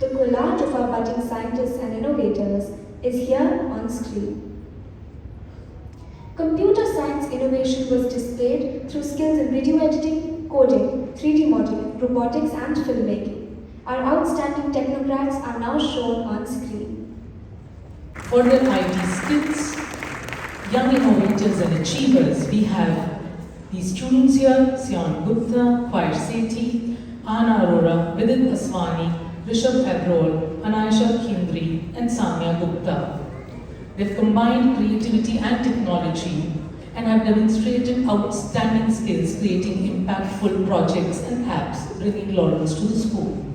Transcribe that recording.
The collage of our budding scientists and innovators is here on screen. Computer science innovation was displayed through skills in video editing, coding, 3D modeling, robotics, and filmmaking. Our outstanding technocrats are now shown on screen. For their IT skills, young innovators and achievers, we have these students here: Saion Gupta, Choir Sethi, Anna Arora, Vidit Aswani, Rishabh Abrol, Anayasha Khindri, and Sanya Gupta. They've combined creativity and technology and have demonstrated outstanding skills creating impactful projects and apps, bringing laurels to the school.